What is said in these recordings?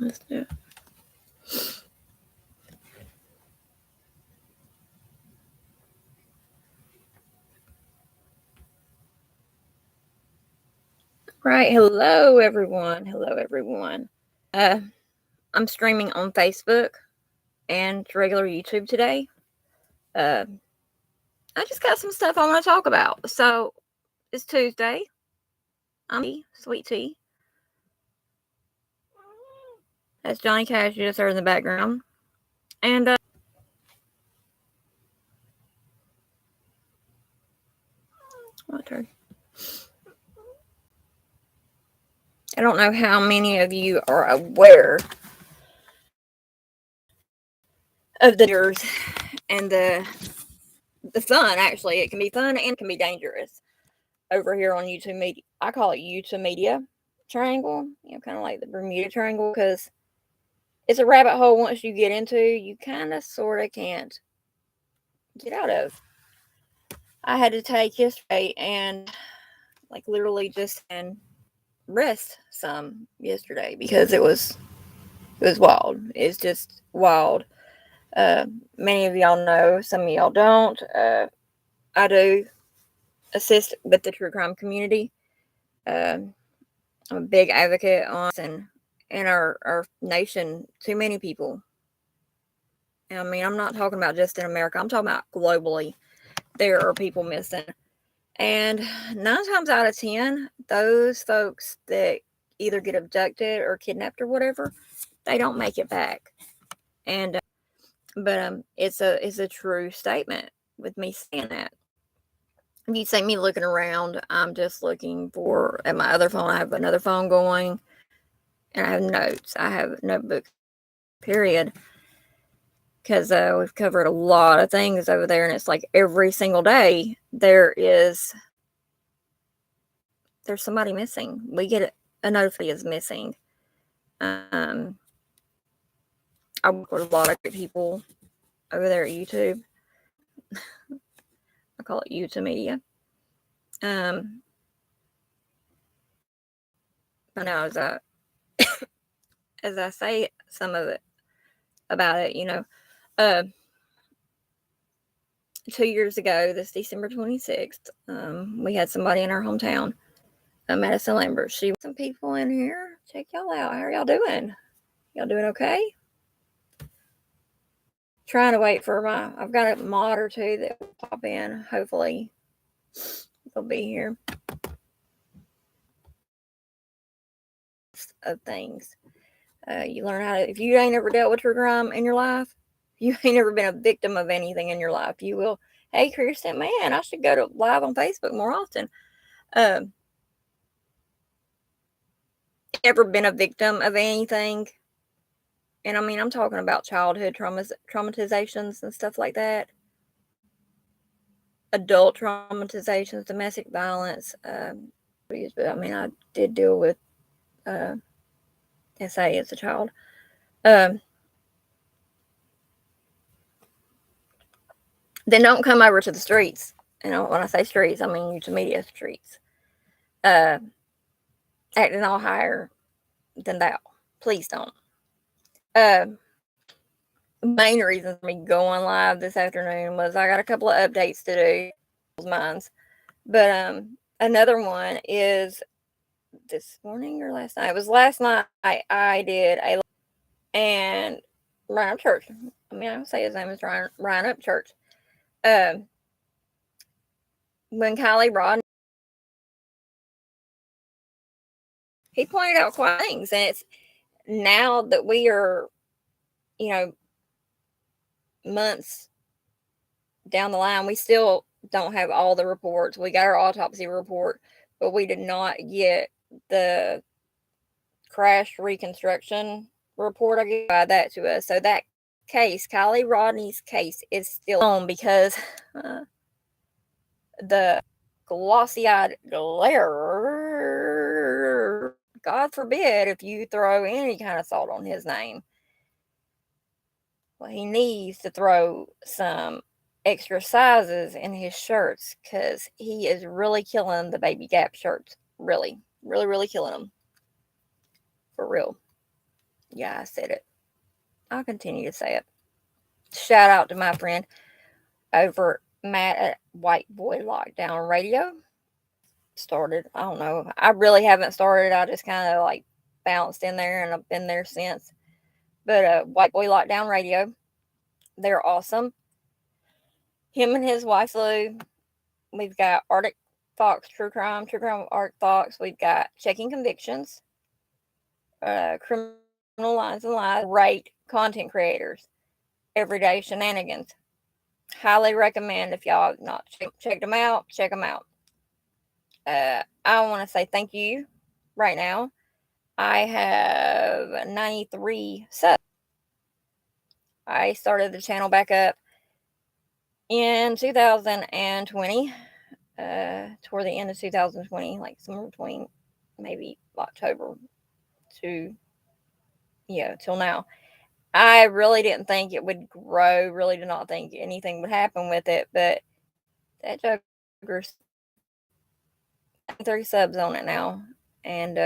Let's do it. Right. Hello, everyone. Hello, everyone. I'm streaming on Facebook and regular YouTube today. Uh, I just got some stuff I want to talk about. So it's Tuesday. I'm Sweet Tea. That's Johnny Cash you just heard in the background. And I don't know how many of you are aware of the dangers and the fun. Actually, it can be fun and can be dangerous over here on YouTube Media. I call it YouTube Media Triangle. Kind of like the Bermuda Triangle, because it's a rabbit hole. Once you get into, you kind of sort of can't get out of. I had to take yesterday and literally just and rest some yesterday because it was wild. It's just wild. Many of y'all know, some of y'all don't. I do assist with the true crime community. I'm a big advocate on and in our nation. Too many people. I mean, I'm not talking about just in America. I'm talking about globally. There are people missing, and 9 times out of 10, those folks that either get abducted or kidnapped or whatever, they don't make it back. And but it's a true statement with me saying that. If you see me looking around, I'm just looking for at my other phone. I have another phone going, and I have notes. I have notebooks. Period. Because we've covered a lot of things over there, and it's like every single day there's somebody missing. We get a notification is missing. I work with a lot of great people over there at YouTube. I call it YouTube Media. But now as I say some of it about it, 2 years ago, this December 26th, we had somebody in our hometown, Madison Lambert. She some people in here. Check y'all out. How are y'all doing? Y'all doing okay? Trying to wait for I've got a mod or two that will pop in. Hopefully, they'll be here. Of things. You learn how to, if you ain't ever dealt with true crime in your life, you ain't ever been a victim of anything in your life, you will, hey, Kristen, man, I should go to live on Facebook more often. Ever been a victim of anything? And I mean, I'm talking about childhood traumatizations and stuff like that. Adult traumatizations, domestic violence. But I mean, I did deal with SA as a child. Then don't come over to the streets. When I say streets, I mean YouTube Media streets. Acting all higher than thou. Please don't. Main reason for me going live this afternoon was I got a couple of updates to do. Mine's. But another one is this morning or last night. It was last night I did and Ryan Upchurch. I mean, I would say his name is Ryan Upchurch. When Kylie Rodney, he pointed out quite things, and it's now that we are, months down the line, we still don't have all the reports. We got our autopsy report, but we did not get the crash reconstruction report. I gave that to us. So that case, Kylie Rodney's case, is still on because the glossy-eyed glare, God forbid if you throw any kind of salt on his name. Well, he needs to throw some extra sizes in his shirts because he is really killing the Baby Gap shirts. Really, really, really killing them. For real. Yeah, I said it. I'll continue to say it. Shout out to my friend over Matt at White Boy Lockdown Radio. Started, I don't know. I really haven't started. I just kind of like bounced in there and I've been there since. But White Boy Lockdown Radio, they're awesome. Him and his wife Lou. We've got Arctic Fox True Crime Arctic Fox. We've got Checking Convictions, Criminal Lines and Lies, great content creators, everyday shenanigans. Highly recommend if y'all have not checked them out, check them out. I want to say thank you right now. I have 93 subs. I started the channel back up in 2020, toward the end of 2020, like somewhere between maybe October to, till now. I really didn't think it would grow, really did not think anything would happen with it, but that jugger's 30 subs on it now. And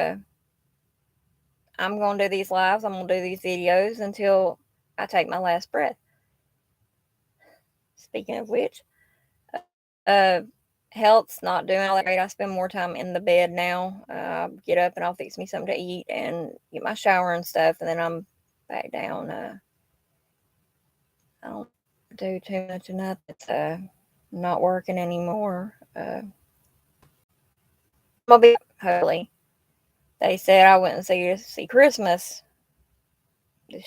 I'm going to do these lives, I'm going to do these videos until I take my last breath. Speaking of which, health's not doing all that great. I spend more time in the bed now. Get up and I'll fix me something to eat and get my shower and stuff, and then I'm back down. I don't do too much of nothing. It's not working anymore. I'll be hopefully. They said I wouldn't see Christmas this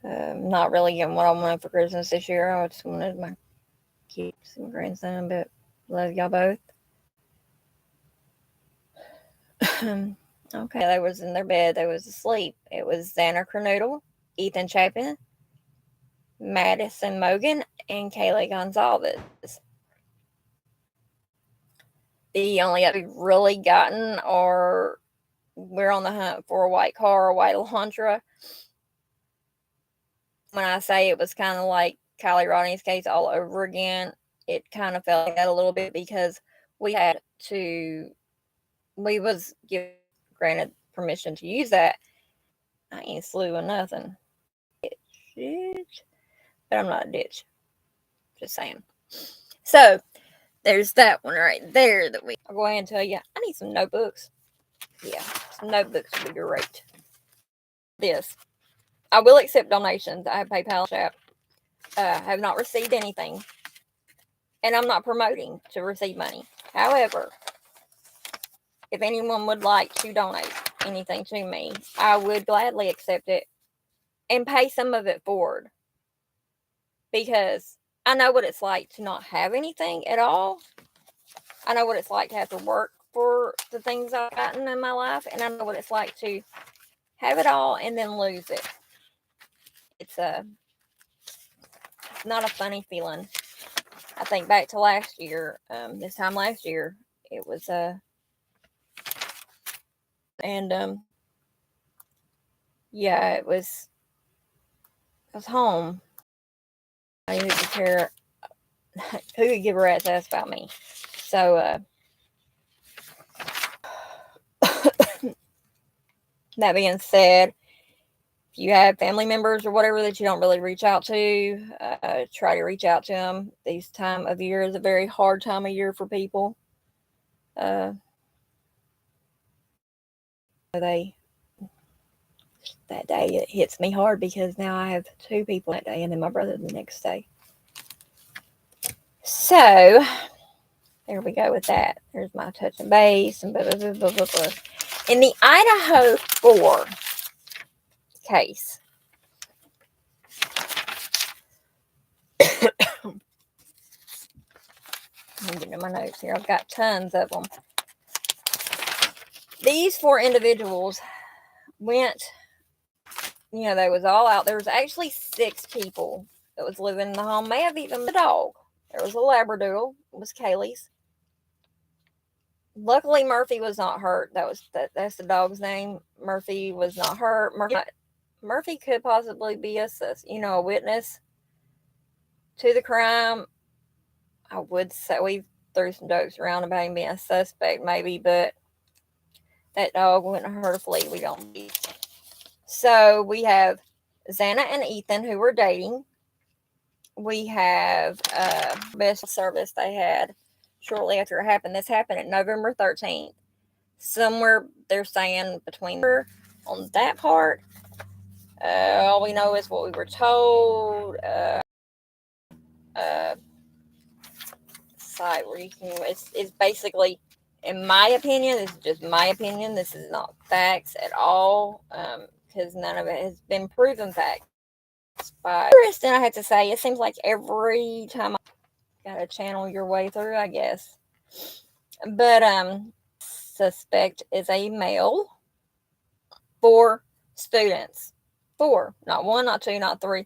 year. Not really getting what I wanted for Christmas this year. I just wanted my kids and grandson, but love y'all both. Okay, they was in their bed. They was asleep. It was Xander Kernoodle, Ethan Chapin, Madison Mogan, and Kaylee Gonzalez. The only other we've really gotten are we're on the hunt for a white car, a white Elantra. When I say it was kind of like Kylie Rodney's case all over again, it kind of felt like that a little bit because we was given granted permission to use that. I ain't slewing nothing. Ditch. But I'm not a ditch. Just saying. So there's that one right there that I'll go ahead and tell you. I need some notebooks. Yeah, some notebooks would be great. This. I will accept donations. I have PayPal app. Have not received anything. And I'm not promoting to receive money. However, if anyone would like to donate anything to me, I would gladly accept it and pay some of it forward. Because I know what it's like to not have anything at all. I know what it's like to have to work for the things I've gotten in my life. And I know what it's like to have it all and then lose it. It's not a funny feeling. I think back to last year, this time last year, it was, yeah, it was home. I who could care, who could give a rat's ass about me. So, that being said, if you have family members or whatever that you don't really reach out to, try to reach out to them. This time of year is a very hard time of year for people. That day it hits me hard because now I have 2 people that day and then my brother the next day. So there we go with that. There's my touch and base and blah, blah, blah, blah, blah, blah. In the Idaho 4 case, I'm getting to my notes here. I've got tons of them. These 4 individuals went, they was all out. There was actually 6 people that was living in the home. May have even the dog. There was a Labradoodle. It was Kaylee's. Luckily, Murphy was not hurt. That's the dog's name. Murphy was not hurt. Murphy could possibly be a witness to the crime. I would say we threw some jokes around about him being a suspect, maybe, but that dog wouldn't hurt a flea. We don't need. So we have Xana and Ethan who were dating. We have best service they had shortly after it happened. This happened at November 13th. Somewhere they're saying between on that part. All we know is what we were told. Uh, site where you can. It's basically, in my opinion, this is just my opinion. This is not facts at all, because none of it has been proven facts by Kristen. I have to say, it seems like every time I gotta channel your way through, I guess. But suspect is a male. 4 students. 4, not 1, not 2, not 3.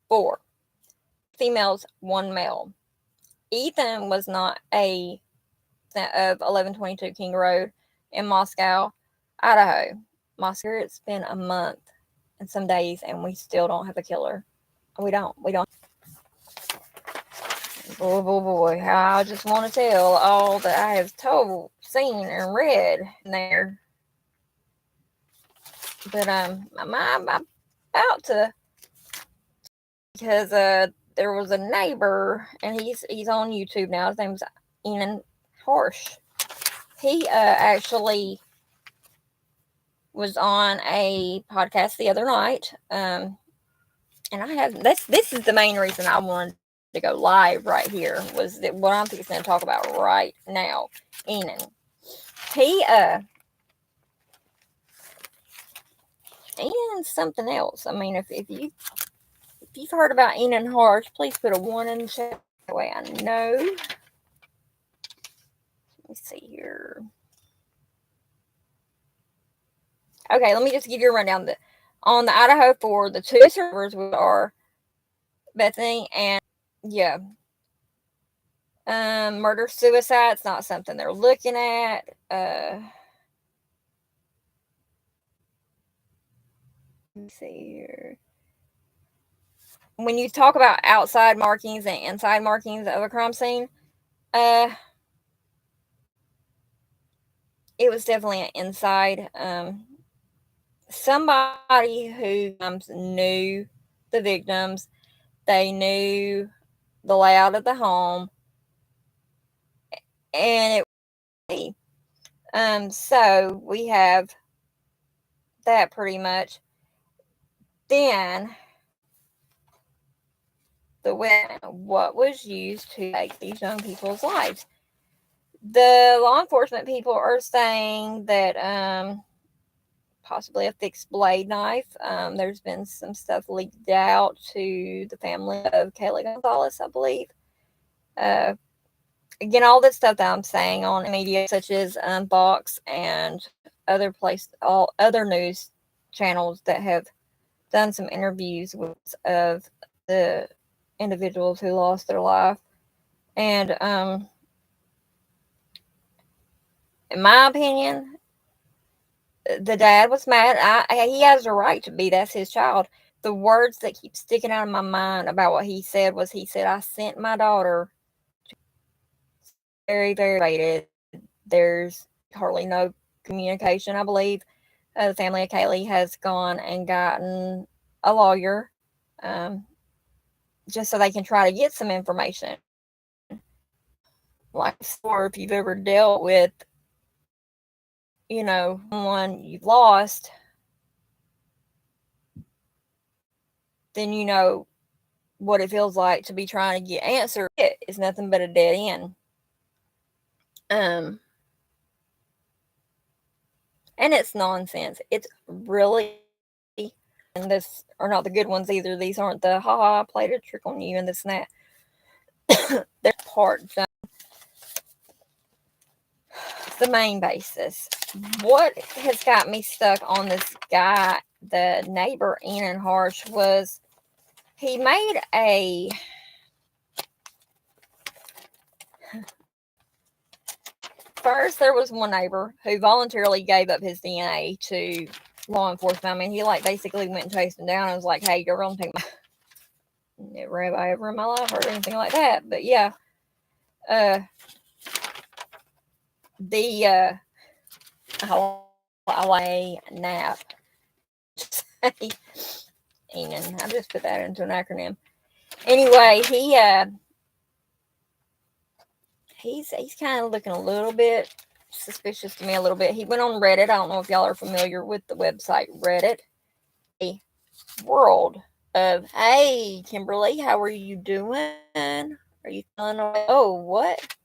4 females, 1 male. Ethan was not of 1122 King Road in Moscow, Idaho. Moscow, it's been a month and some days, and we still don't have a killer. We don't. Boy. I just want to tell all that I have seen, and read in there. But I'm about to, because there was a neighbor, and he's on YouTube now. His name's Enan Harsh. He actually was on a podcast the other night, and I have this is the main reason I wanted to go live right here, was that what I'm fixing to talk about right now. Enan, he and something else. I mean, if you've heard about Enan Harsh, please put a 1 in the chat. That way I know. Let me see here. Okay, let me just give you a rundown. On the Idaho 4, the 2 servers are Bethany and murder suicide. It's not something they're looking at. Let me see here. When you talk about outside markings and inside markings of a crime scene, it was definitely an inside. Somebody who knew the victims, they knew the layout of the home, and so we have that pretty much. Then the weapon, what was used to take these young people's lives. The law enforcement people are saying that possibly a fixed blade knife. There's been some stuff leaked out to the family of Kaylee Gonzalez, I believe. Again, all this stuff that I'm saying on media, such as Fox and all other news channels that have done some interviews of the individuals who lost their life. And in my opinion, the dad was mad. He has a right to be. That's his child. The words that keep sticking out of my mind about what he said was, he said, I sent my daughter very, very rated. There's hardly no communication, I believe. The family of Kaylee has gone and gotten a lawyer, just so they can try to get some information. Like, or if you've ever dealt with, someone you've lost, then you know what it feels like to be trying to get answers. It is nothing but a dead end. And it's nonsense. It's really, and this are not the good ones either. These aren't the I played a trick on you and this and that. There's part the main basis. What has got me stuck on this guy, the neighbor Enan Harsh, was he made a first there was one neighbor who voluntarily gave up his DNA to law enforcement. I mean, he basically went and chased him down and was like, hey, you're gonna take my never have I ever in my life heard anything like that. But yeah. The LA nap. Enan. I just put that into an acronym. Anyway, he's kind of looking a little bit suspicious to me a little bit. He went on Reddit. I don't know if y'all are familiar with the website Reddit. A world of, hey, Kimberly, how are you doing? Are you feeling okay? Oh, what?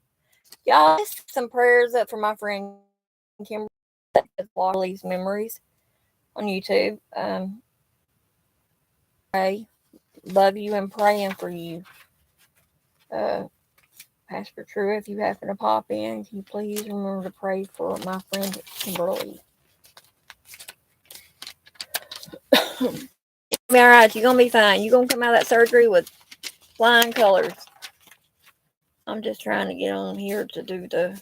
Y'all, some prayers up for my friend Kimberly that has lost these memories on YouTube. I love you and praying for you. Pastor True, if you happen to pop in, can you please remember to pray for my friend Kimberly? Be all right. You're gonna be fine. You're gonna come out of that surgery with flying colors. I'm just trying to get on here to do the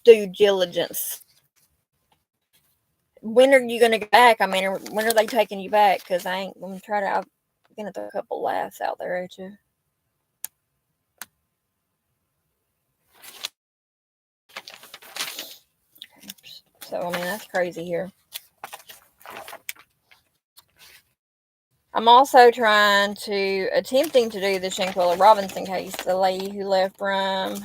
due diligence. When are you gonna go back? I mean, when are they taking you back? Because I ain't gonna try to. I'm gonna throw a couple laughs out there at you. So I mean, that's crazy here. I'm also attempting to do the Shanquella Robinson case, the lady who left from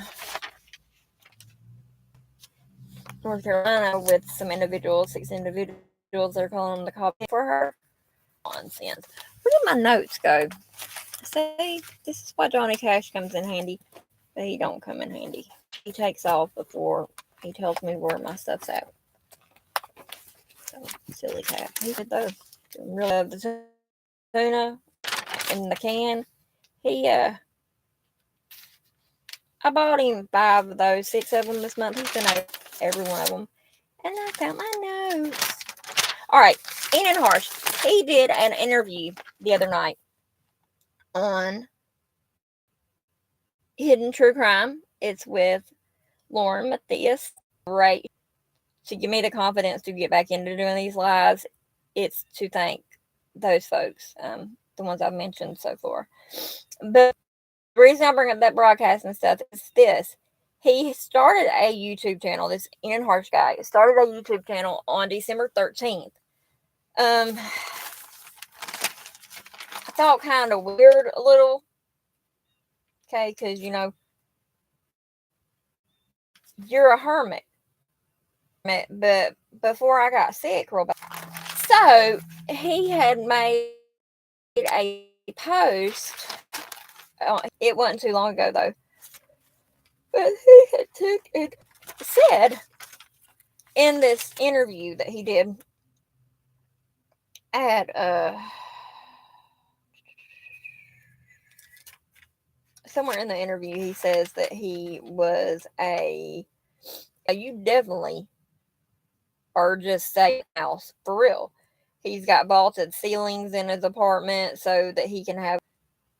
North Carolina with some individuals, 6 individuals. They're calling them the copy for her. Nonsense. Where did my notes go? See, this is why Johnny Cash comes in handy, but he don't come in handy. He takes off before he tells me where my stuff's at. So, silly cat. He did those. Really love the tuna in the can. I bought him 5 of those, 6 of them this month. He's been over every one of them. And I found my notes. All right, Enan Harsh. He did an interview the other night on Hidden True Crime. It's with Lauren Matthias. Right. To give me the confidence to get back into doing these lives, it's to thank those folks, the ones I've mentioned so far. But the reason I bring up that broadcast and stuff is this. He started a YouTube channel, this Enan Harsh guy, started a YouTube channel on December 13th. I felt kind of weird a little. Okay, because, you're a hermit. But before I got sick real bad. So, he had made a post. It wasn't too long ago, though. But he had said in this interview that he did at somewhere in the interview, he says that he was you definitely are just staying in the house for real. He's got vaulted ceilings in his apartment so that he can have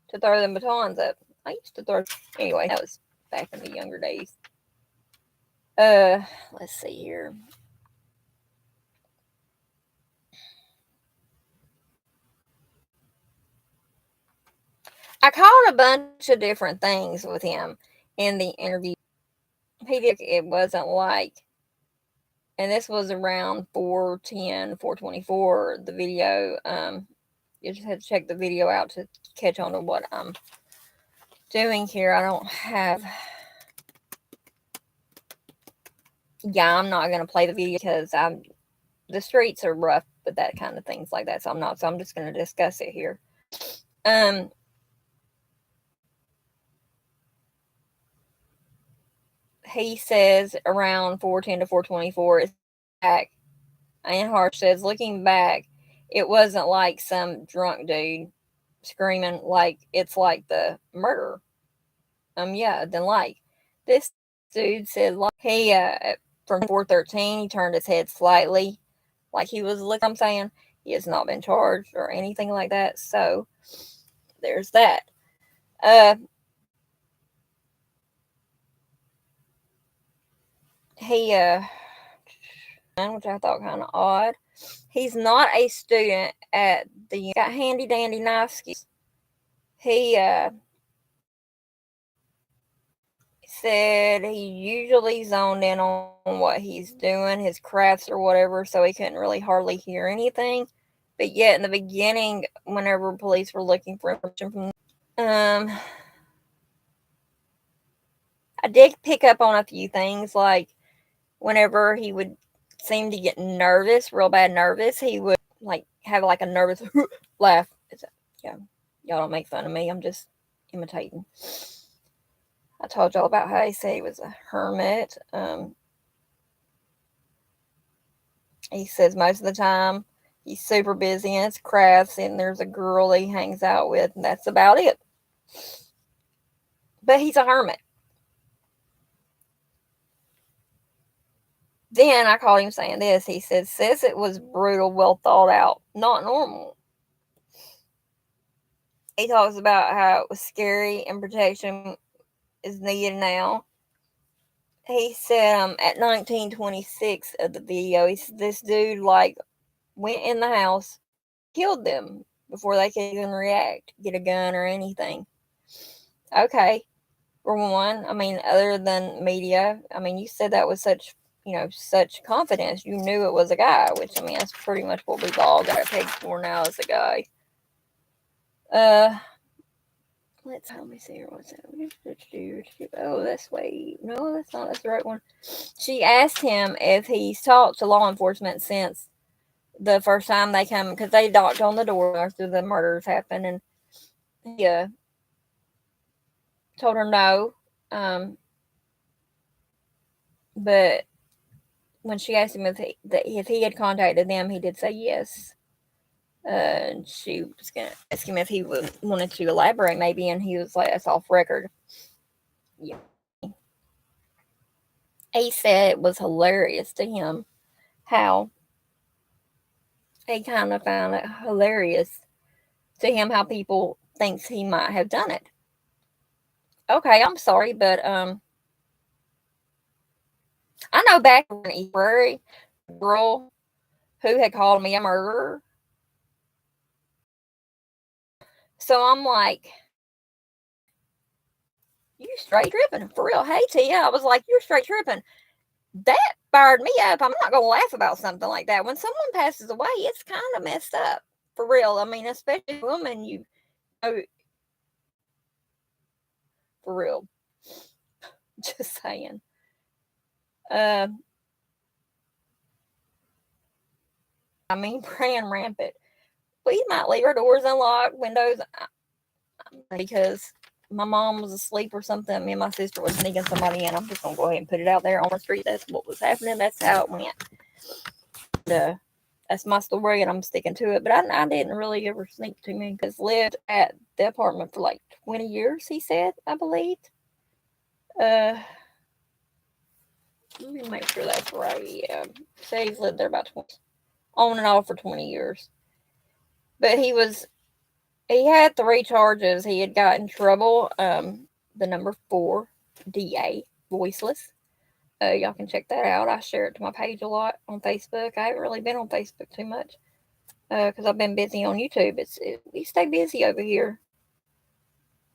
to throw them batons up. I used to throw. Anyway, that was back in the younger days. Let's see here. I caught a bunch of different things with him in the interview. It wasn't like, and this was around 4:10, 4:24, the video. You just had to check the video out to catch on to what I'm doing here. I don't have. Yeah, I'm not going to play the video because the streets are rough with that kind of things like that. So I'm not. So I'm just going to discuss it here. He says around 4:10 to 4:24 is back. And Harsh says, looking back, it wasn't like some drunk dude screaming like it's like the murder. Yeah, then like this dude said, like he from 4:13, he turned his head slightly, like he was looking. I'm saying he has not been charged or anything like that. So there's that. He which I thought kind of odd. He's not a student at the got handy dandy knife skills. He said he usually zoned in on what he's doing, his crafts or whatever, so he couldn't really hardly hear anything. But yet, in the beginning, whenever police were looking for information from, I did pick up on a few things, like whenever he would seem to get nervous, real bad nervous, he would like have like a nervous laugh. Yeah, y'all don't make fun of me. I'm just imitating. I told y'all about how he said he was a hermit. He says most of the time he's super busy in his crafts, and there's a girl he hangs out with, and that's about it. But he's a hermit. Then I caught him saying this. He says it was brutal, well thought out, not normal. He talks about how it was scary and protection is needed now. He said at 1926 of the video, he said this dude like went in the house, killed them before they could even react, get a gun or anything. Okay, for one, I mean, other than media, I mean, you said that with such, such confidence. You knew it was a guy, which, I mean, that's pretty much what we've all got pegged for now as a guy. Let me see here. What's that? Oh, that's way. No, that's the right one. She asked him if he's talked to law enforcement since the first time they come, because they knocked on the door after the murders happened, and he told her no. But when she asked him if he had contacted them, he did say yes. And she was going to ask him if he wanted to elaborate, maybe, and he was like, that's off record. Yeah. He said it was hilarious to him how he kind of found it hilarious to him how people thinks he might have done it. Okay, I'm sorry, but I know back in February, girl who had called me a murderer. So I'm like, you straight tripping for real. Hey Tia, I was like, you're straight tripping. That fired me up. I'm not gonna laugh about something like that. When someone passes away, it's kind of messed up for real. I mean, especially a woman, you know, for real. Just saying. I mean, praying rampant. We might leave our doors unlocked, windows, because my mom was asleep or something. Me and my sister was sneaking somebody in. I'm just gonna go ahead and put it out there on the street. That's what was happening. That's how it went. That's my story, and I'm sticking to it. But I didn't really ever sneak too many, because lived at the apartment for like 20 years. He said, I believe. Let me make sure that's right. Yeah, so he's lived there about 20, on and off for 20 years. But he had 3 charges. He had got in trouble. The number 4, DA, voiceless. Y'all can check that out. I share it to my page a lot on Facebook. I haven't really been on Facebook too much because I've been busy on YouTube. We stay busy over here.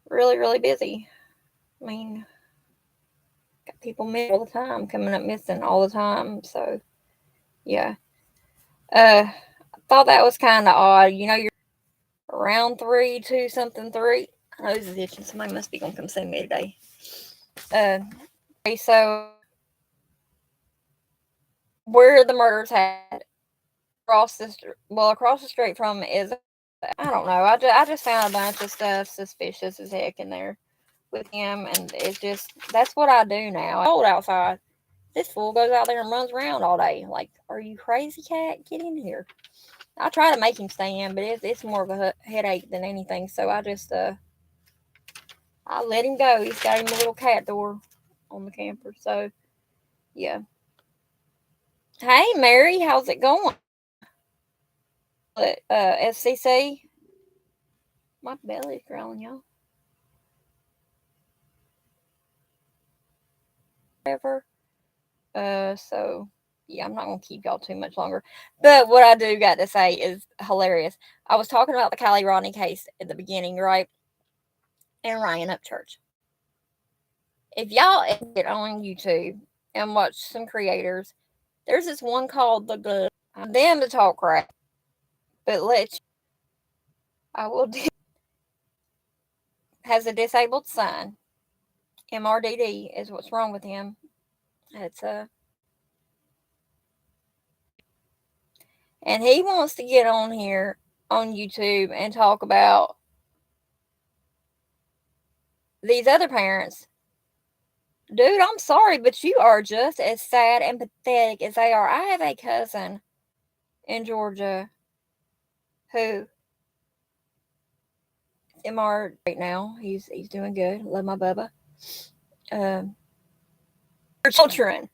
Really, really busy. I mean, got people missing all the time, coming up missing all the time. So, yeah. I thought that was kind of odd. You're around 3, 2, something 3. I know this is itching. Somebody must be going to come see me today. Okay, so where the murders had across the street from is, I don't know. I just found a bunch of stuff suspicious as heck in there with him, and that's what I do now. It's cold outside. This fool goes out there and runs around all day. Like, are you crazy, cat? Get in here. I try to make him stay in, but it's more of a headache than anything. So I just I let him go. He's got him a little cat door on the camper. So yeah. Hey Mary, how's it going? FCC. My belly's growling, y'all. Whatever. So yeah, I'm not gonna keep y'all too much longer. But what I do got to say is hilarious. I was talking about the Kiely Rodni case at the beginning, right? And Ryan Upchurch. If y'all get on YouTube and watch some creators, there's this one called The Good. Them to talk crap. But I will has a disabled son. MRDD is what's wrong with him. It's and he wants to get on here on YouTube and talk about these other parents. Dude, I'm sorry, but you are just as sad and pathetic as they are. I have a cousin in Georgia who MR right now. He's doing good. Love my Bubba. For children,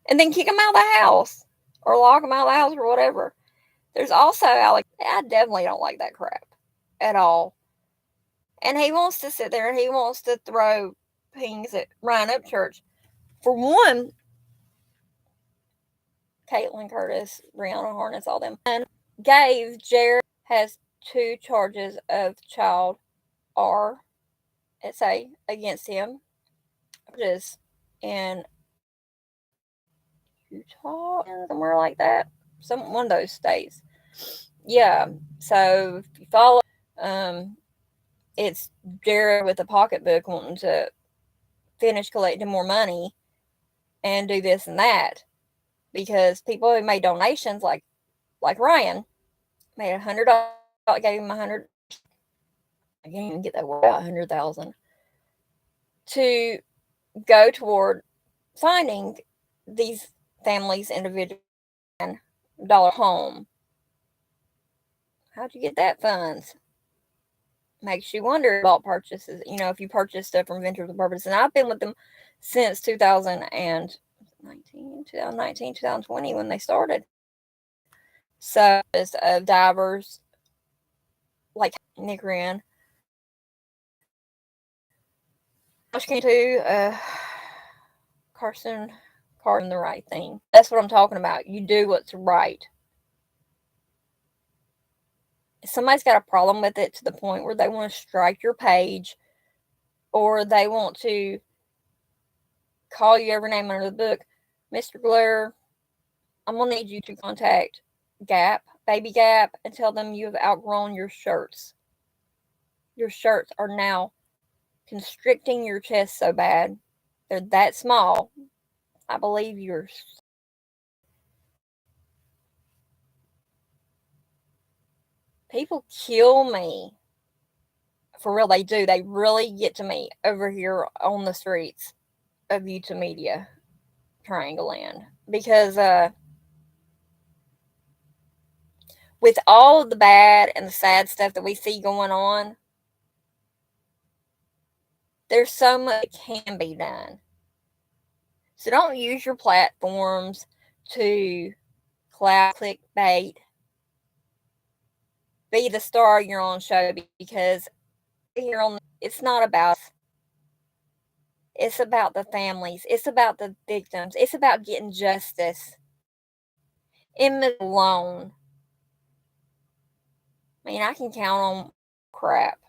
and then kick them out of the house or lock them out of the house or whatever. There's also Alex. I definitely don't like that crap at all. And he wants to sit there and he wants to throw things at Ryan Upchurch. For one, Caitlin Curtis, Brianna Harness, all them, and gave Jared has 2 charges of child RSA against him, just in Utah, somewhere like that, one of those states. Yeah. So if you follow, it's Jared with a pocketbook wanting to finish collecting more money and do this and that, because people who made donations, like Ryan, made $100, gave him 100. I can't even get that word out. 100,000 to go toward finding these families individual $1 home. How'd you get that funds? Makes you wonder about purchases. If you purchase stuff from Venture with Purpose, and I've been with them since 2019, 2020 when they started. So, of divers like Nick Wren, to Carson the right thing. That's what I'm talking about. You do what's right. If somebody's got a problem with it to the point where they want to strike your page, or they want to call you every name under the book, Mr. Blair, I'm going to need you to contact Gap, Baby Gap, and tell them you have outgrown your shirts. Your shirts are now constricting your chest so bad. They're that small. I believe you're. People kill me. For real, they do. They really get to me over here on the streets of YouTube Media, Triangle Land. Because with all of the bad and the sad stuff that we see going on, there's so much that can be done. So don't use your platforms to clickbait, be the star of your own show, because it's not about us. It's about the families. It's about the victims. It's about getting justice. Emmett alone. I mean, I can count on crap.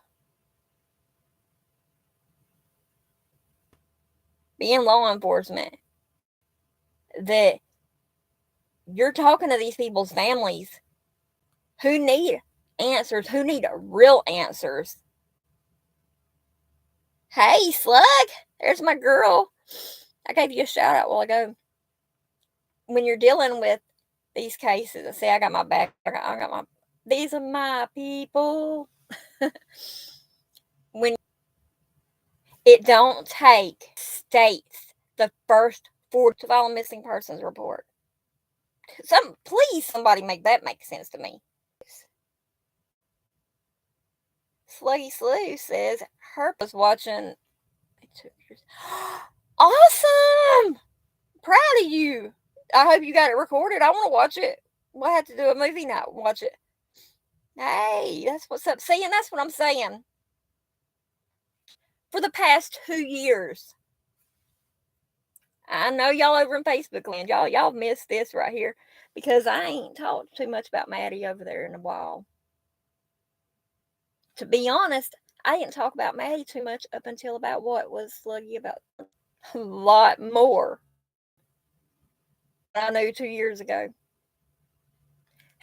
Being law enforcement, that you're talking to these people's families who need answers, who need real answers. Hey, Slug, there's my girl. I gave you a shout out a while ago. When you're dealing with these cases, see, I got my back. These are my people. When it don't take states the first 4 to file a missing persons report. Please, somebody make that make sense to me. Sluggy Slew says her was watching. Awesome! Proud of you. I hope you got it recorded. I want to watch it. We'll have to do a movie night and watch it. Hey, that's what's up. See, and that's what I'm saying. For the past 2 years, I know y'all over in Facebook land, y'all missed this right here, because I ain't talked too much about Maddie over there in a while. To be honest, I didn't talk about Maddie too much up until about what was Sluggy about a lot more. I knew 2 years ago.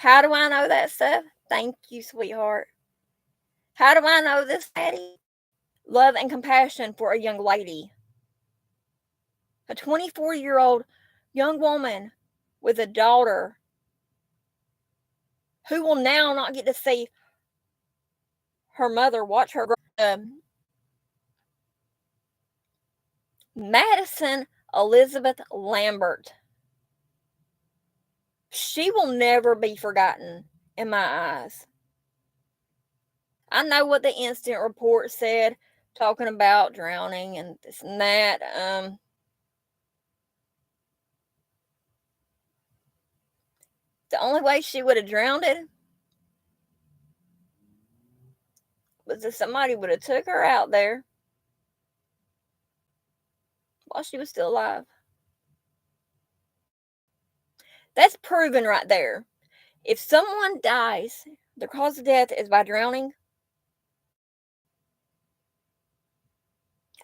How do I know that stuff? Thank you, sweetheart. How do I know this, Daddy? Love and compassion for a young lady. A 24-year-old young woman with a daughter who will now not get to see her mother watch her grow. Madison Elizabeth Lambert. She will never be forgotten in my eyes. I know what the incident report said, talking about drowning and this and that. The only way she would have drowned it was if somebody would have took her out there while she was still alive. That's proven right there. If someone dies, the cause of death is by drowning.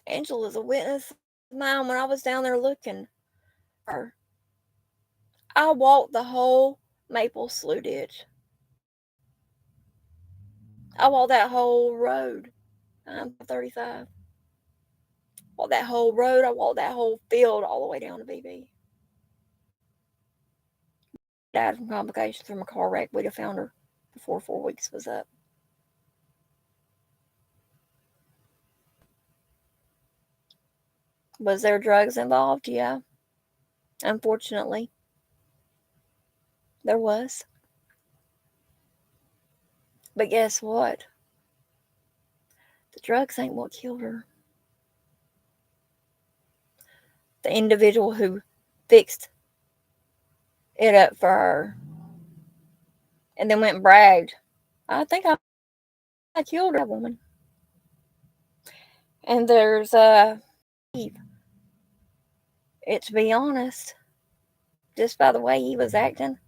Angela's a witness of mine when I was down there looking for her. I walked the whole Maple Slough Ditch. I walked that whole road. I'm 35. Walked that whole road. I walked that whole field all the way down to BB. Died from complications from a car wreck. We'd have found her before 4 weeks was up. Was there drugs involved? Yeah. Unfortunately, there was. But guess what? The drugs ain't what killed her. The individual who fixed it up for her and then went and bragged, I think I killed that woman. And there's it, to be honest, just by the way he was acting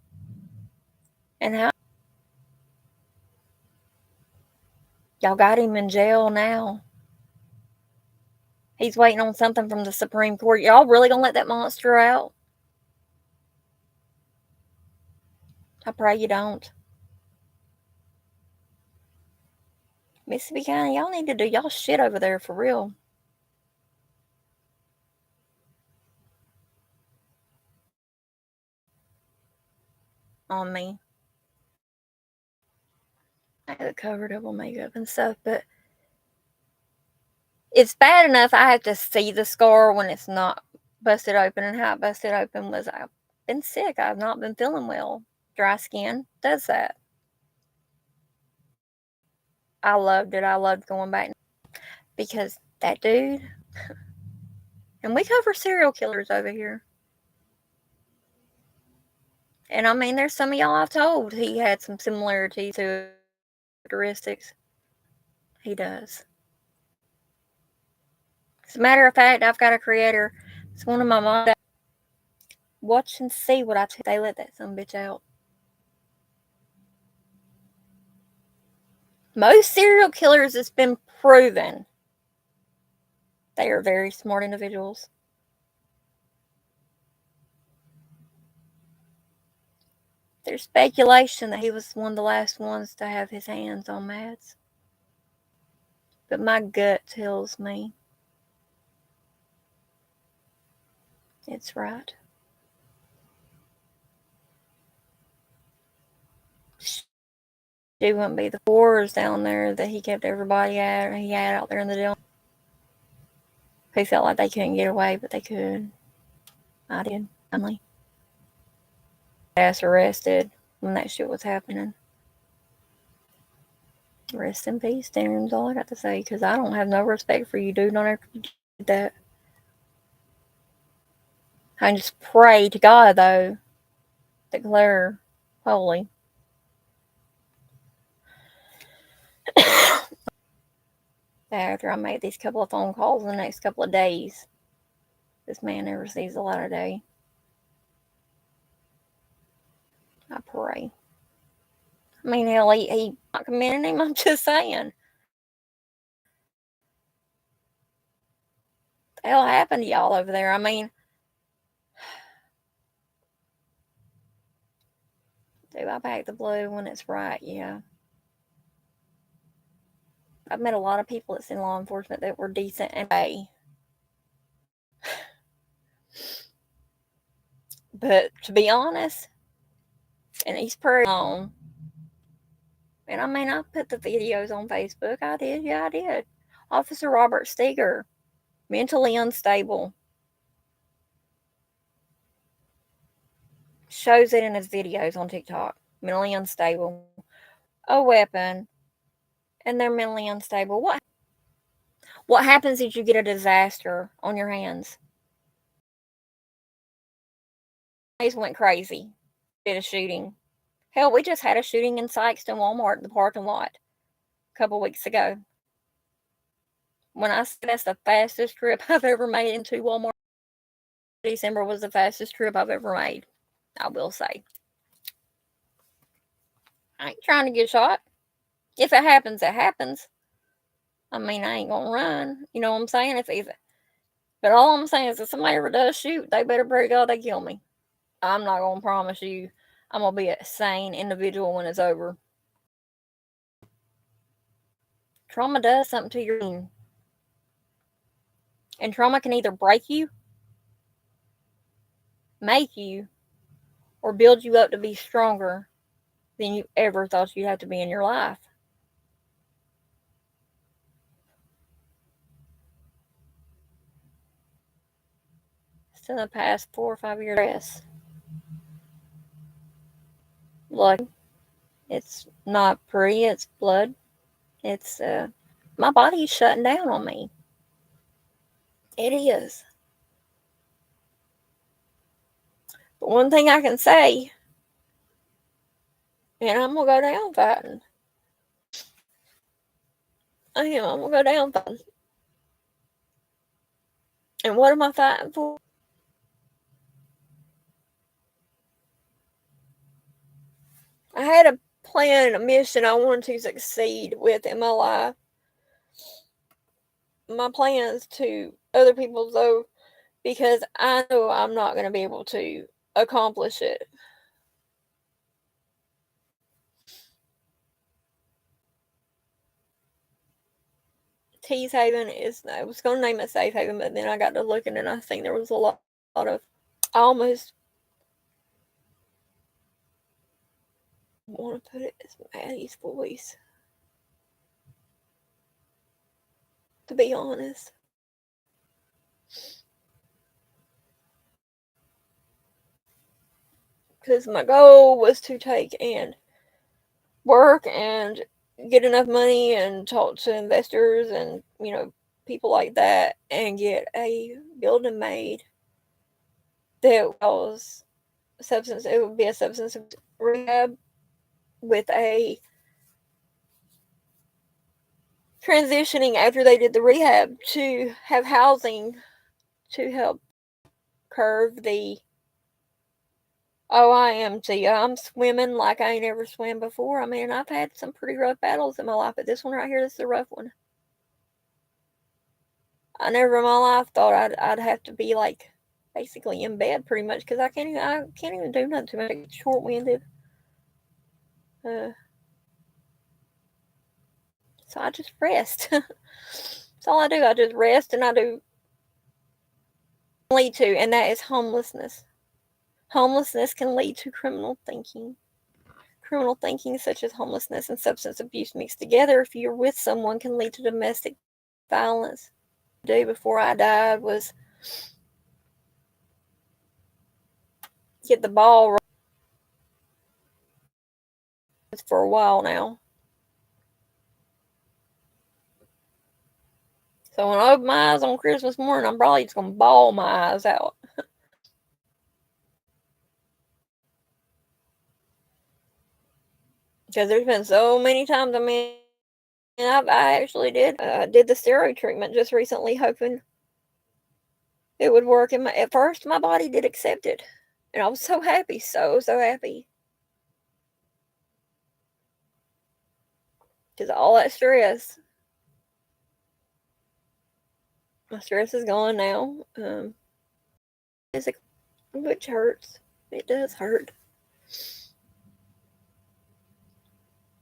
and how y'all got him in jail now. He's waiting on something from the Supreme Court. Y'all really gonna let that monster out? I pray you don't. Mississippi County, y'all need to do y'all shit over there for real. On me. I had it covered up with makeup and stuff, but it's bad enough I have to see the scar when it's not busted open, and how it busted open was I've been sick. I've not been feeling well. Dry skin does that. I loved it. I loved going back because that dude, and we cover serial killers over here. And I mean, there's some of y'all I've told he had some similarities to characteristics. He does. As a matter of fact, I've got a creator. It's one of my mom. Watch and see what I tell. They let that some bitch out. Most serial killers, it's been proven, they are very smart individuals. There's speculation that he was one of the last ones to have his hands on Mads. But my gut tells me it's right. She wouldn't be the wars down there that he kept everybody at, he had out there in the jail. He felt like they couldn't get away, but they could. I did, finally. Ass arrested when that shit was happening. Rest in peace, Darren, is all I got to say, because I don't have no respect for you, dude. Don't ever do that. I just pray to God, though, declare holy. After I made these couple of phone calls in the next couple of days, this man never sees the light of day. I pray. I mean, hell, he not commending him. I'm just saying. What the hell happened to y'all over there? I mean, Do I back the blue when it's right? Yeah. I've met a lot of people that's in law enforcement that were decent and pay. But to be honest, and he's pretty on. And I mean, I put the videos on Facebook. I did. Yeah, I did. Officer Robert Steger, mentally unstable. Shows it in his videos on TikTok. Mentally unstable. A weapon. And they're mentally unstable. What happens is you get a disaster on your hands? They went crazy. Did a shooting. Hell, we just had a shooting in Sykeston Walmart in the parking lot a couple weeks ago. When I say that's the fastest trip I've ever made into Walmart, December was the fastest trip I've ever made. I will say. I ain't trying to get shot. If it happens, it happens. I mean, I ain't gonna run. You know what I'm saying? But all I'm saying is, if somebody ever does shoot, they better pray to God they kill me. I'm not gonna promise you I'm gonna be a sane individual when it's over. Trauma does something to your brain. And trauma can either break you, make you, or build you up to be stronger than you ever thought you'd have to be in your life. It's in the past 4 or 5 years. Blood. It's not pretty, it's blood. It's, my body's shutting down on me. It is. But one thing I can say, and I'm gonna go down fighting. I am. I'm gonna go down fighting. And what am I fighting for? I had a plan and a mission I wanted to succeed with in my life. My plans to other people, though, because I know I'm not going to be able to accomplish it. Tease Haven is, I was going to name it Safe Haven, but then I got to looking and I think there was a lot of, I almost want to put it as Maddie's voice, to be honest. Because my goal was to take and work and get enough money and talk to investors and, people like that and get a building made that was it would be a substance rehab with a transitioning after they did the rehab to have housing to help curb the OIMG. I'm swimming like I ain't ever swam before. I mean, I've had some pretty rough battles in my life, but this one right here, this is a rough one. I never in my life thought I'd have to be like basically in bed pretty much because I can't even do nothing too much. Short winded. So I just rest. That's all I do. I just rest and I do lead to, and that is homelessness. Homelessness can lead to criminal thinking. Criminal thinking, such as homelessness and substance abuse mixed together, if you're with someone, can lead to domestic violence. The day before I died was get the ball rolling for a while now. So when I open my eyes on Christmas morning, I'm probably just going to bawl my eyes out. Because there's been so many times, I actually did the steroid treatment just recently, hoping it would work. And at first, my body did accept it. And I was so happy, so happy. Because all that stress, my stress is gone now. Which hurts. It does hurt.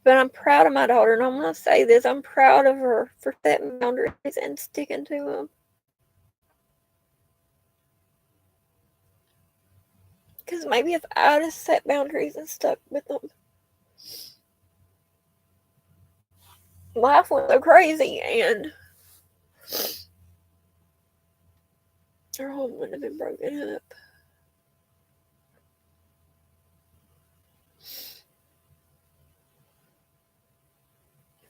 But I'm proud of my daughter, and I'm going to say this. I'm proud of her for setting boundaries and sticking to them. Because maybe if I'd have set boundaries and stuck with them, life went so crazy and our home wouldn't have been broken up.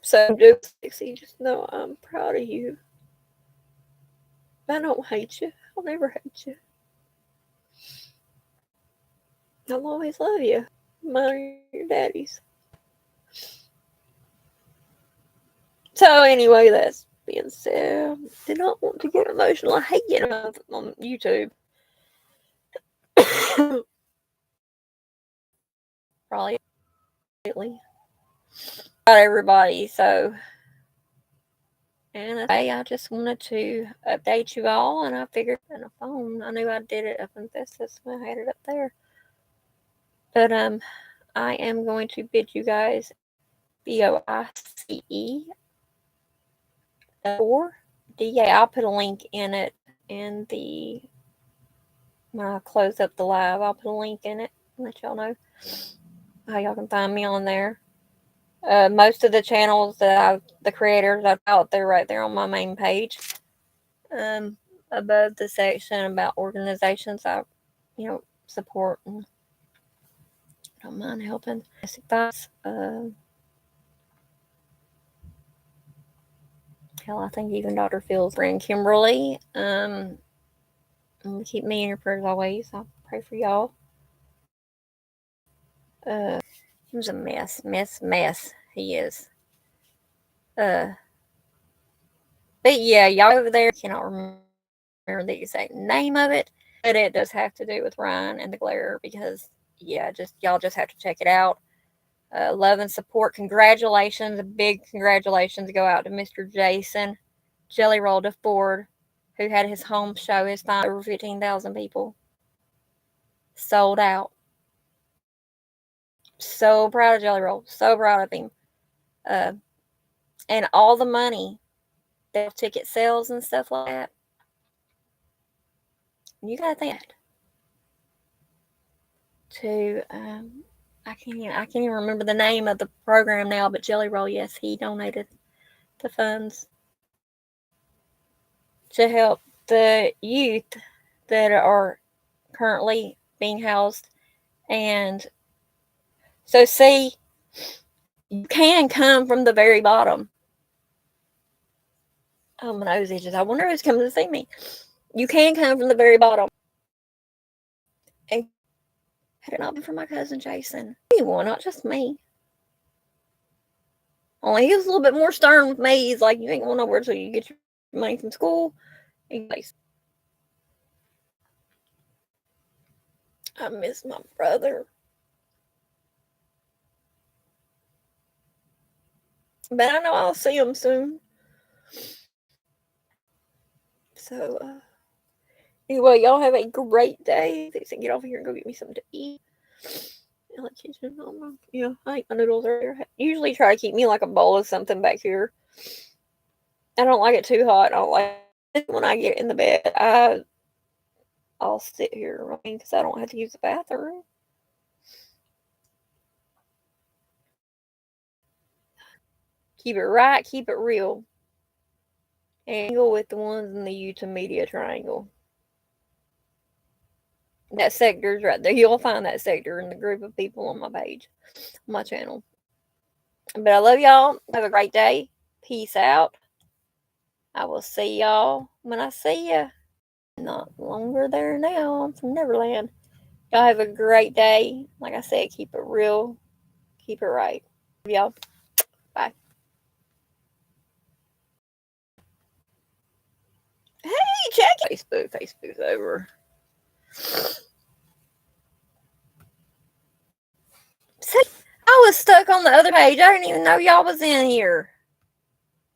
So, Dixie, just know I'm proud of you. I don't hate you. I'll never hate you. I'll always love you. Mine are your daddies. So anyway, that's being said, did not want to get emotional. I hate getting on YouTube. Probably lately. Not everybody, so and today I just wanted to update you all, and I figured on a phone. I knew I did it up in Festus when I had it up there. But I am going to bid you guys BOICE or DA. I'll put a link in it in the when I close up the live. I'll put a link in it and let y'all know how y'all can find me on there. Most of the channels that the creators I've out there right there on my main page. Above the section about organizations I, support and don't mind helping. Advice. Hell, I think even Dr. Phil's friend Kimberly. Keep me in your prayers always. I'll pray for y'all. He was a mess. He is. But yeah, y'all over there cannot remember the exact name of it, but it does have to do with Ryan and the glare because y'all just have to check it out. Love and support. Congratulations, a big congratulations go out to Mr. Jason Jelly Roll DeFord, who had his home show. His final over 15,000 people. Sold out. So proud of Jelly Roll. So proud of him. And all the money, the ticket sales and stuff like that. You gotta think to I can't even remember the name of the program now, but Jelly Roll, yes, he donated the funds to help the youth that are currently being housed. And so, see, you can come from the very bottom. Oh, my nose itches. I wonder who's coming to see me. You can come from the very bottom. And had it not been for my cousin Jason, anyone, not just me. Only he was a little bit more stern with me. He's like, you ain't going nowhere until you get your money from school. Anyways, I miss my brother. But I know I'll see him soon. So, anyway, y'all have a great day. They said get off here and go get me something to eat. In the kitchen. I ate my noodles earlier. Usually try to keep me like a bowl of something back here. I don't like it too hot. I don't like it when I get in the bed. I'll sit here because I don't have to use the bathroom. Keep it right, keep it real. And go with the ones in the YouTube media triangle. That sector's right there. You'll find that sector in the group of people on my page, on my channel. But I love y'all. Have a great day. Peace out. I will see y'all when I see ya. Not longer there now. I'm from Neverland. Y'all have a great day. Like I said, keep it real. Keep it right. Love y'all. Bye. Hey, check Facebook. Facebook's over. See, I was stuck on the other page. I didn't even know y'all was in here.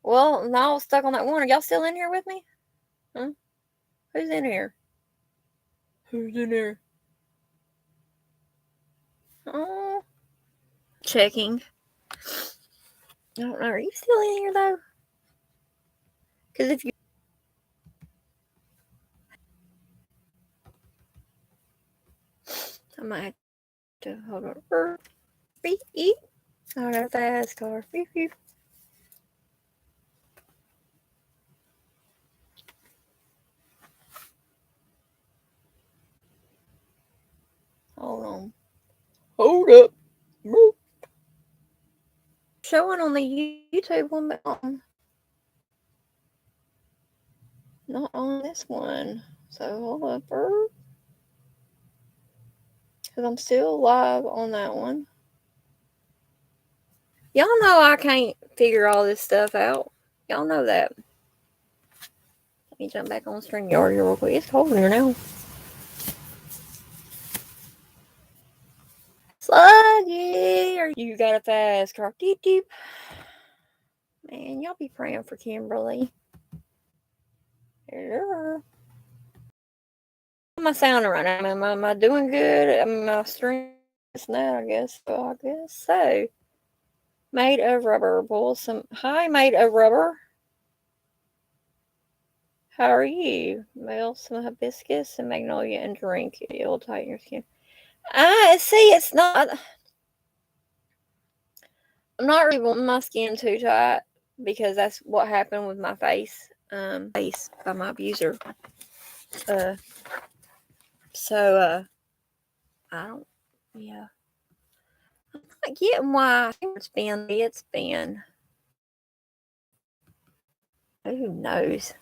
Well, no, I was stuck on that one. Are y'all still in here with me? Huh? Who's in here? Who's in here? Oh. Checking. I don't know. Are you still in here though? Because if you, I might have to hold on. Beep, beep. I got a fast car. Beep, beep. Hold on. Hold up. Showing on the YouTube one, but not on this one. So hold up. Because I'm still live on that one. Y'all know I can't figure all this stuff out. Y'all know that. Let me jump back on StreamYard here real quick. It's cold in here now. Sluggy! You got a fast car. Deep, deep. Man, y'all be praying for Kimberly. Hello. How's my sound right now? Am I doing good? Am I streaming now? I guess so. Made of rubber. Boil some. Hi, made of rubber. How are you? Melt some hibiscus and magnolia and drink. It'll tighten your skin. I see. It's not. I'm not really wanting my skin too tight because that's what happened with my face. Face by my abuser. So I don't. Yeah. I'm not getting why it's been. Who knows?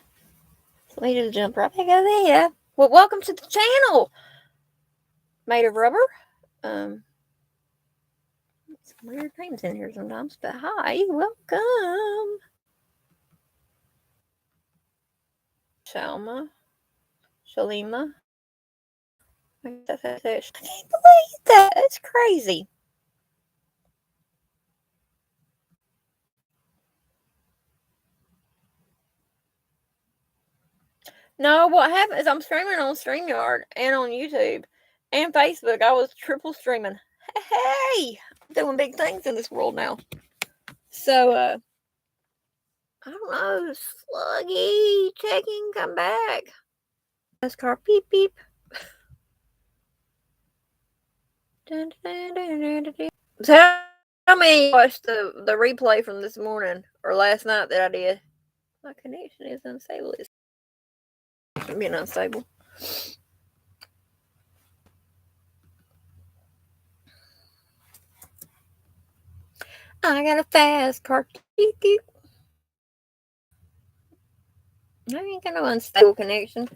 So let me just jump right back over there. Well, welcome to the channel. Made of rubber. Some weird names in here sometimes, but hi, welcome. Shalima. I can't believe that. It's crazy. No, what happened is I'm streaming on StreamYard and on YouTube and Facebook. I was triple streaming. Hey, I'm doing big things in this world now. So, I don't know. Sluggy, checking, come back. This car, beep, beep. Dun, dun, dun, dun, dun, dun. Tell me you watched the replay from this morning or last night that I did. My connection is unstable. It's being unstable. I got a fast car. Beep, beep. I ain't got no unstable connection.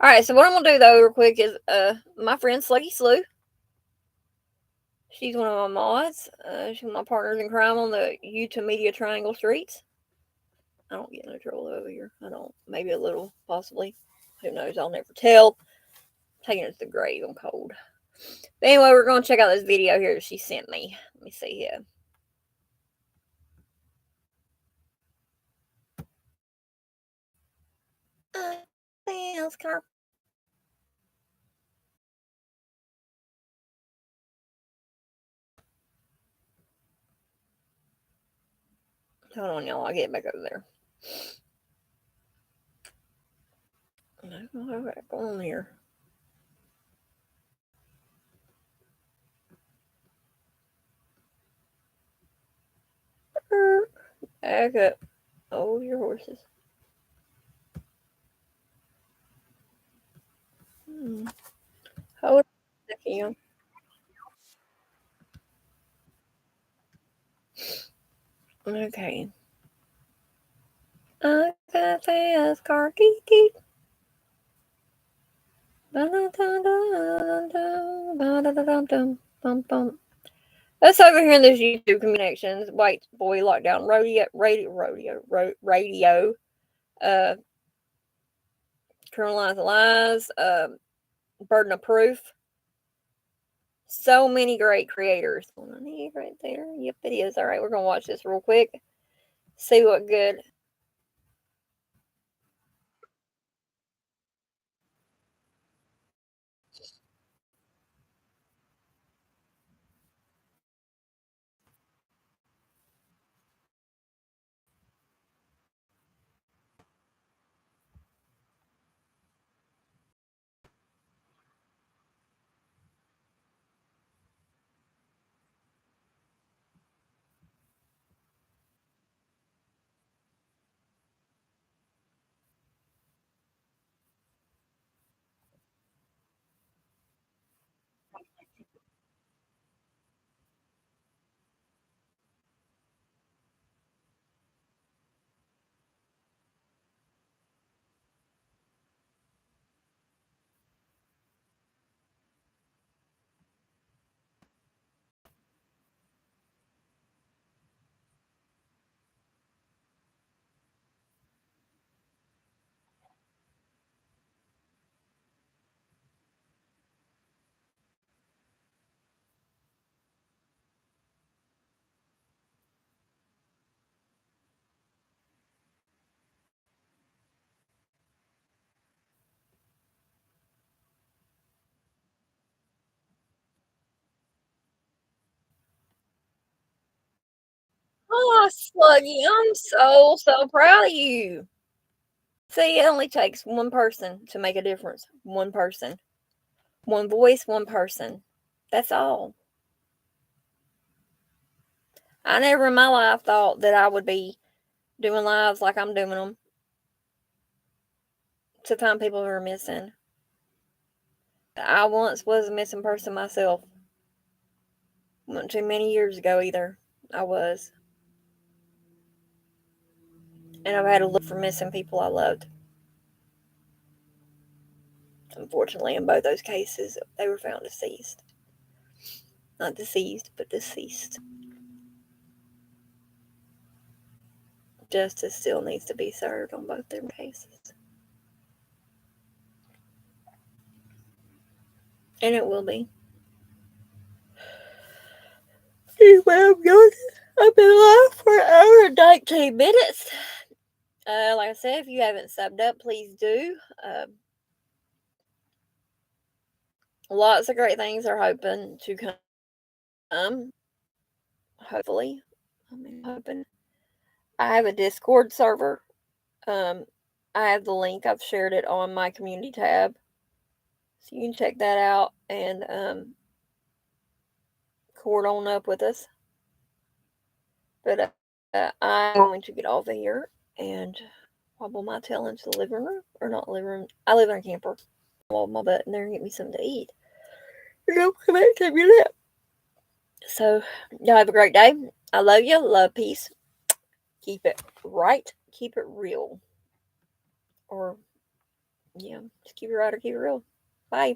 Alright, so what I'm gonna do though, real quick, is my friend Sluggy Slew. She's one of my mods. She's one of my partners in crime on the YouTube Media Triangle streets. I don't get no trouble over here. I don't. Maybe a little, possibly. Who knows? I'll never tell. Taking it to the grave. I'm cold. But anyway, we're going to check out this video here that she sent me. Let me see here. Hold on, y'all. I'll get back over there. What's going on here? Back up. Oh, your horses. Hold on a second. Okay. I got a fast car. Geek. That's over here in this YouTube connections. White boy lockdown radio. Criminalize lies. Burden of proof. So many great creators. Right there. Yep, it is. All right, we're gonna watch this real quick. See what good. Sluggy, I'm so proud of you. See, it only takes one person to make a difference. One person. One voice, one person. That's all. I never in my life thought that I would be doing lives like I'm doing them to find people who are missing. I once was a missing person myself. Not too many years ago either. I was. And I've had to look for missing people I loved. Unfortunately, in both those cases, they were found deceased. Not deceased, but deceased. Justice still needs to be served on both their cases. And it will be. Anyway, I've been live for an hour and 19 minutes. Like I said, if you haven't subbed up, please do. Lots of great things are hoping to come. Hopefully. I'm hoping. I have a Discord server. I have the link. I've shared it on my community tab. So you can check that out and cord on up with us. But I'm going to get off of here and wobble my tail into the living room. Or not living room. I live in a camper. Wobble my butt in there and get me something to eat. Come back and take me a nap. So, y'all have a great day. I love you. Love, peace. Keep it right. Keep it real. Or, yeah, just keep it right or keep it real. Bye.